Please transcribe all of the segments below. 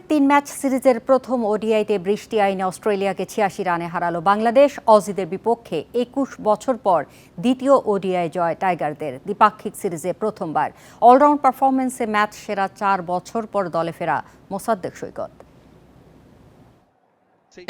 3 match সিরিজের প্রথম ওডিআইতে বৃষ্টি আইনে অস্ট্রেলিয়াকে 86 রানে হারালো বাংলাদেশ। অজিদের বিপক্ষে 21 বছর পর দ্বিতীয় ওডিআই জয় টাইগারদের। দ্বিপাক্ষিক সিরিজে প্রথমবার অলরাউন্ড পারফরমেন্সে ম্যাচ সেরা 4 বছর পর দলে ফেরা মোসাদ্দেক সৈকত।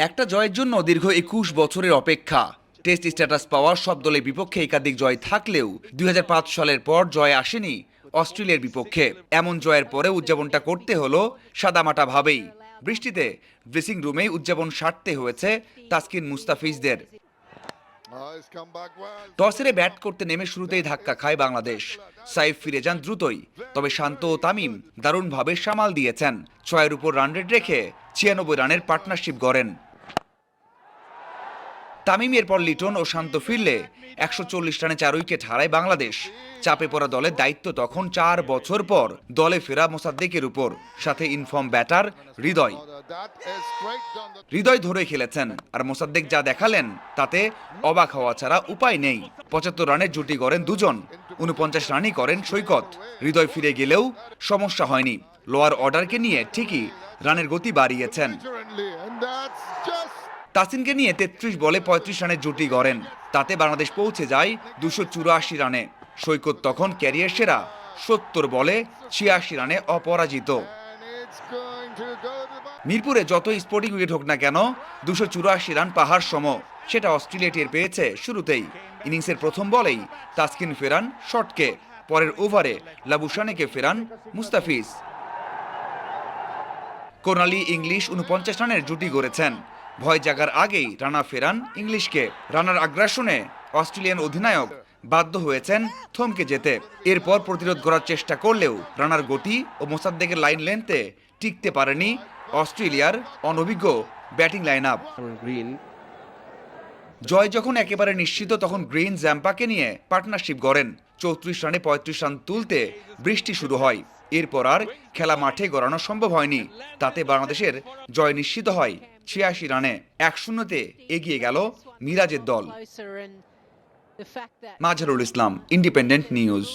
একটা জয়ের জন্য দীর্ঘ 21 বছরের অপেক্ষা। টেস্ট স্ট্যাটাস পাওয়া সব দলের বিপক্ষে একাধিক জয় থাকলেও 2005 সালের পর জয় আসেনি অস্ট্রেলিয়ার বিপক্ষে। এমন জয়ের পরে উদযাপনটা করতে হলো সাদামাটা ভাবেই। বৃষ্টিতে ড্রেসিং রুমেই উদযাপন সারতে হয়েছে তাসকিন মুস্তাফিজদের। টস হেরে ব্যাট করতে নেমে শুরুতেই ধাক্কা খায় বাংলাদেশ। সাইফ ফিরে যান দ্রুতই, তবে শান্ত ও তামিম দারুণভাবে সামাল দিয়েছেন। 6-এর উপর রান রেট রেখে 96 রানের পার্টনারশিপ গড়েন তামিম। এরপর লিটন ও শান্ত ফিরলে 140 রানে 4 উইকেট হারায় বাংলাদেশ। চাপে পড়া দলের দায়িত্ব তখন 4 বছর পর দলে ফেরা মোসাদ্দেকের উপর, সাথে ইনফর্ম ব্যাটার হৃদয় ধরে খেলেছেন। আর মোসাদ্দেক যা দেখালেন তাতে অবাক হওয়া ছাড়া উপায় নেই। 75 রানের জুটি গড়েন দুজন, 49 রানই করেন সৈকত। হৃদয় ফিরে গেলেও সমস্যা হয়নি। লোয়ার অর্ডারকে নিয়ে ঠিকই রানের গতি বাড়িয়েছেন। তাসিনকে নিয়ে 33 বলে 35 রানের জুটি গড়েন, তাতে বাংলাদেশ পৌঁছে যায় 284 রানে। সৈকত তখন ক্যারিয়ার সেরা 70 বলে 86 রানে অপরাজিত। মিরপুরে যতই স্পোর্টিং উইকেট হোক না কেন 284 রান পাহাড় সম, সেটা অস্ট্রেলিয়া টের পেয়েছে শুরুতেই। ইনিংসের প্রথম বলেই তাসকিন ফেরান শটকে, পরের ওভারে লাবুশানেকে ফেরান মুস্তাফিজ। কোনালি ইংলিশ 49 রানের জুটি গড়েছেন। ভয় জাগার আগেই রানা ফেরান ইংলিশকে। রানার আগ্রাসনে অস্ট্রেলিয়ান অধিনায়ক বাধ্য হয়েছেন থমকে যেতে। এরপর প্রতিরোধ করার চেষ্টা করলেও রানার গতি ও মোসাদ্দেকের লাইন লেন্থে টিকতে পারেনি অস্ট্রেলিয়ার অনভিজ্ঞ ব্যাটিং লাইন আপ। জয় যখন একেবারে নিশ্চিত, তখন গ্রিন জ্যাম্পাকে নিয়ে পার্টনারশিপ গড়েন। 34 রানে 35 রান তুলতে বৃষ্টি শুরু হয়। এরপর আর খেলা মাঠে গড়ানো সম্ভব হয়নি। তাতে বাংলাদেশের জয় নিশ্চিত হয় 86 রানে। 1-0-তে এগিয়ে গেল মিরাজের দল। Mazharul Islam, independent news.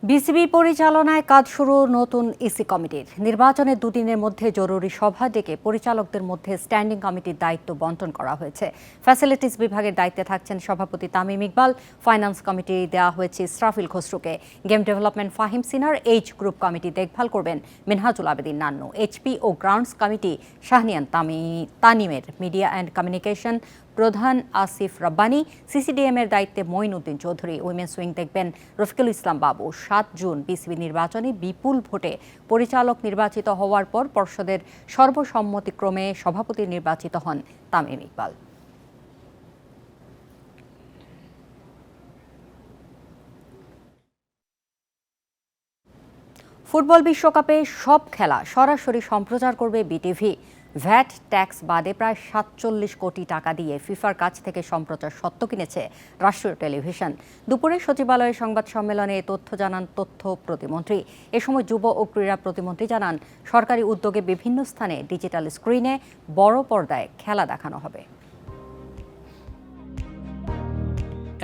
BCB পরিচালনায় কাজ শুরু নতুন ইসি কমিটির। নির্বাচনের দুদিনের মধ্যে জরুরি সভা ডেকে পরিচালকদের মধ্যে স্ট্যান্ডিং কমিটির দায়িত্ব বন্টন করা হয়েছে। ফ্যাসিলিটিস বিভাগের দায়িত্বে থাকছেন সভাপতি তামিম ইকবাল। ফাইন্যান্স কমিটি দেওয়া হয়েছে ইসরাফিল খসরুকে। গেম ডেভেলপমেন্ট ফাহিম সিনার। এইচ গ্রুপ কমিটি দেখভাল করবেন মিনহাজুল আবেদিন নান্নু। এইচপি ও গ্রাউন্ডস কমিটি শাহনিয়ান তানিমের। মিডিয়া অ্যান্ড কমিউনিকেশন প্রধান আসিফ রব্বানি। সিসিডিএম এর দায়িত্বে মঈনুদ্দিন চৌধুরী। উইমেন্স উইং দেখবেন রফিকুল ইসলাম বাবু। 7 জুন বিসিবি নির্বাচনে বিপুল ভোটে পরিচালক নির্বাচিত হওয়ার পর পর্ষদের সর্বসম্মতিক্রমে সভাপতি নির্বাচিত হন তামিম ইকবাল। ফুটবল বিশ্বকাপে সব খেলা সরাসরি সম্প্রচার করবে বিটিভি। ভ্যাট ট্যাক্স বাদে প্রায় 47 কোটি টাকা দিয়ে ফিফার কাছ থেকে সম্প্রচার স্বত্ব কিনেছে রাষ্ট্রীয় টেলিভিশন। দুপুরে সচিবালয়ের সংবাদ সম্মেলনে এ তথ্য জানান তথ্য প্রতিমন্ত্রী। এ সময় যুব ও ক্রীড়া প্রতিমন্ত্রী জানান, সরকারি উদ্যোগে বিভিন্ন স্থানে ডিজিটাল স্ক্রিনে বড় পর্দায় খেলা দেখানো হবে।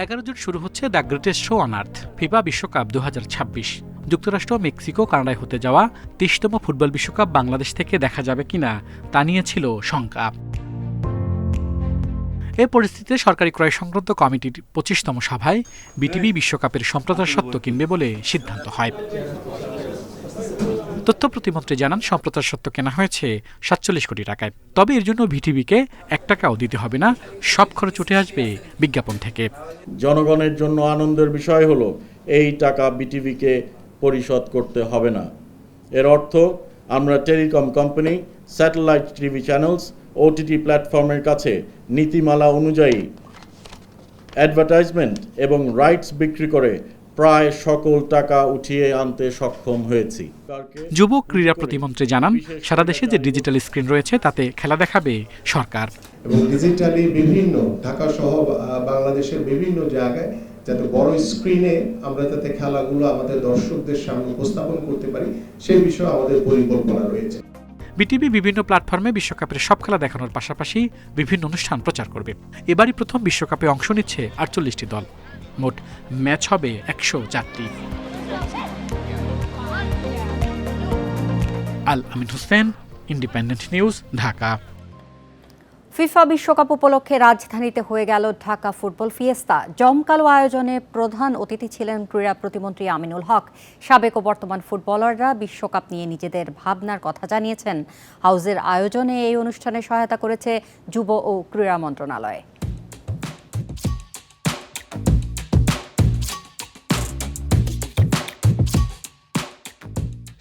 11 জুন শুরু হচ্ছে the greatest show on earth FIFA বিশ্বকাপ 2026। যুক্তরাষ্ট্র, মেক্সিকো, কানাডায় হতে যাওয়া 23তম ফুটবল বিশ্বকাপ বাংলাদেশ থেকে দেখা যাবে কিনা তা নিয়ে ছিল শঙ্কা। এ পরিস্থিতিতে সরকারি ক্রয় সংক্রান্ত কমিটির 25তম সভায় বিটিভি বিশ্বকাপের সম্প্রচার স্বত্ব কিনবে বলে সিদ্ধান্ত হয়। তথ্য প্রতিমন্ত্রী জানান, সম্প্রচার স্বত্ব কেনা হয়েছে 47 কোটি টাকায়। তবে এর জন্য বিটিভিকে 1 টাকাও দিতে হবে না, সব খরচ উঠে আসবে বিজ্ঞাপন থেকে। জনগণের জন্য আনন্দের বিষয় হলো এই টাকা বিটিভিকে পরিশোধ করতে হবে না। এর অর্থ আমরা telecom company, satellite TV channels, OTT প্ল্যাটফর্মের কাছে নীতিমালা অনুযায়ী অ্যাডভার্টাইজমেন্ট এবং রাইটস বিক্রি করে প্রায় সকল টাকা উঠিয়ে আনতে সক্ষম হয়েছি। যুব ক্রীড়া প্রতিমন্ত্রী জানান, সারা দেশে যে ডিজিটাল স্ক্রিন রয়েছে তাতে খেলা দেখাবে সরকার। এবং ডিজিটালি বিভিন্ন ঢাকা সহ বাংলাদেশের বিভিন্ন জায়গায় যাতে বড় স্ক্রিনে আমরা যাতে খেলাগুলো আমাদের দর্শকদের সামনে উপস্থাপন করতে পারি, সেই বিষয়ে আমাদের পরিকল্পনা রয়েছে। বিটিভি বিভিন্ন প্ল্যাটফর্মে বিশ্বকাপের সব খেলা দেখানোর পাশাপাশি বিভিন্ন অনুষ্ঠান প্রচার করবে। এবারই প্রথম বিশ্বকাপে অংশ নিচ্ছে 48টি দল। মোট ম্যাচ হবে 104টি। Al Amin Hossain, independent news, Dhaka. FIFA বিশ্বকাপ উপলক্ষে রাজধানীতে হয়ে গেল ঢাকা ফুটবল ফিয়েস্তা। জমকালো আয়োজনে প্রধান অতিথি ছিলেন ক্রীড়া প্রতিমন্ত্রী আমিনুল হক। সাবেক ও বর্তমান ফুটবলাররা বিশ্বকাপ নিয়ে নিজেদের ভাবনার কথা জানিয়েছেন। হাউজের আয়োজনে এই অনুষ্ঠানে সহায়তা করেছে যুব ও ক্রীড়া মন্ত্রণালয়।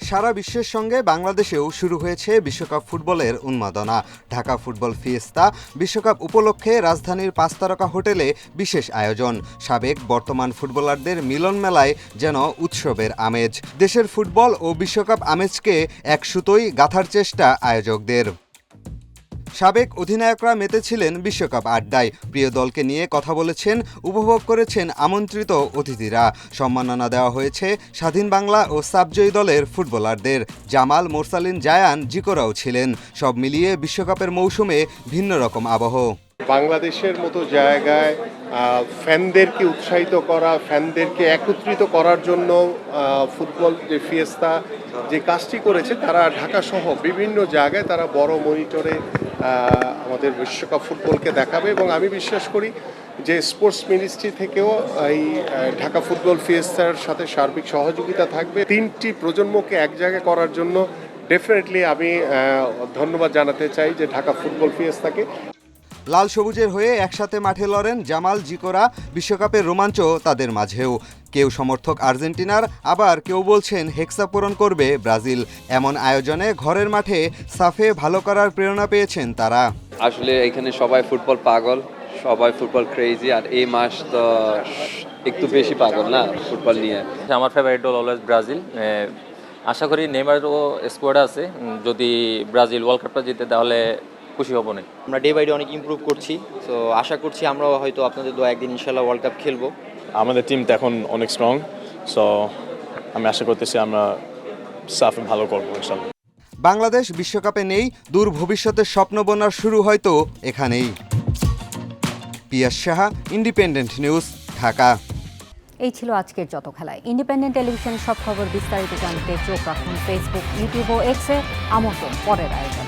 সারা বিশ্বের সঙ্গে বাংলাদেশেও শুরু হয়েছে বিশ্বকাপ ফুটবলের উন্মাদনা। ঢাকা ফুটবল ফিয়েস্তা বিশ্বকাপ উপলক্ষে রাজধানীর 5 তারকা হোটেলে বিশেষ আয়োজন। সাবেক বর্তমান ফুটবলারদের মিলন মেলায় যেন উৎসবের আমেজ। দেশের ফুটবল ও বিশ্বকাপ আমেজকে এক সুতোয় গাঁথার চেষ্টা আয়োজকদের। সাবেক অধিনায়করা মেতেছিলেন বিশ্বকাপ আড্ডায়। প্রিয় দলকে নিয়ে কথা বলেছেন, উপভোগ করেছেন আমন্ত্রিত অতিথিরা। সম্মাননা দেওয়া হয়েছে স্বাধীন বাংলা ও সাবজয়ী দলের ফুটবলারদের। জামাল, মোরসালিন, জায়ান, জিকোরাও ছিলেন। সব মিলিয়ে বিশ্বকাপের মৌসুমে ভিন্ন রকম আবহ। বাংলাদেশের মতো জায়গায় ফ্যানদেরকে উৎসাহিত করা, ফ্যানদেরকে একত্রিত করার জন্য ফুটবল যে ফিয়েস্তা যে কাজটি করেছে, তারা ঢাকা সহ বিভিন্ন জায়গায় তারা বড় মনিটরে আমাদের বিশ্বকাপ ফুটবলকে দেখাবে। এবং আমি বিশ্বাস করি যে স্পোর্টস মিনিস্ট্রি থেকেও এই ঢাকা ফুটবল ফিয়েস্তার সাথে সার্বিক সহযোগিতা থাকবে। 3টি প্রজন্মকে এক জায়গায় করার জন্য ডেফিনেটলি আমি ধন্যবাদ জানাতে চাই যে ঢাকা ফুটবল ফিয়েস্তাকে। লাল সবুজের হয়ে একসাথে মাঠে লড়েন জামাল, জিকোরা। বিশ্বকাপের রোমাঞ্চ তাদের মাঝেও। কেউ সমর্থক আর্জেন্টিনার, আবার কেউ বলছেন হেক্সা পূরণ করবে ব্রাজিল। এমন আয়োজনে ঘরের মাঠে সাফে ভালো করার প্রেরণা পেয়েছেন তারা। আসলে এখানে সবাই ফুটবল পাগল, সবাই ফুটবল ক্রেজি, আর এই মাস তো একটু বেশি পাগল না ফুটবল নিয়ে। আমার ফেভারিট দল অলওয়েজ ব্রাজিল। আশা করি নেইমারও স্কোয়াড আছে, যদি ব্রাজিল ওয়ার্ল্ড কাপটা জিতে তাহলে খুশি হব না। আমরা ডে বাই ডে অনেক ইমপ্রুভ করছি, তো আশা করছি আমরাও হয়তো আপনাদের দোয়া একদিন ইনশাল্লাহ ওয়ার্ল্ড কাপ খেলবো। আমাদের টিমটা এখন অনেক স্ট্রং, সো আমি আশা করতেছি আমরা সাফ ভালো করবো ইনশাল্লাহ। বাংলাদেশ বিশ্বকাপে নেই, দূর ভবিষ্যতের স্বপ্ন বোনার শুরু হয়তো এখানেই। পিয়াস সাহা, ইন্ডিপেন্ডেন্ট নিউজ, ঢাকা। এই ছিল আজকের যত খেলায়। ইন্ডিপেন্ডেন্ট টেলিভিশনের সব খবর বিস্তারিত জানতে চোখ রাখুন ফেসবুক, ইউটিউব ও এক্সে। আমন্ত্রণ পরের আয়োজন।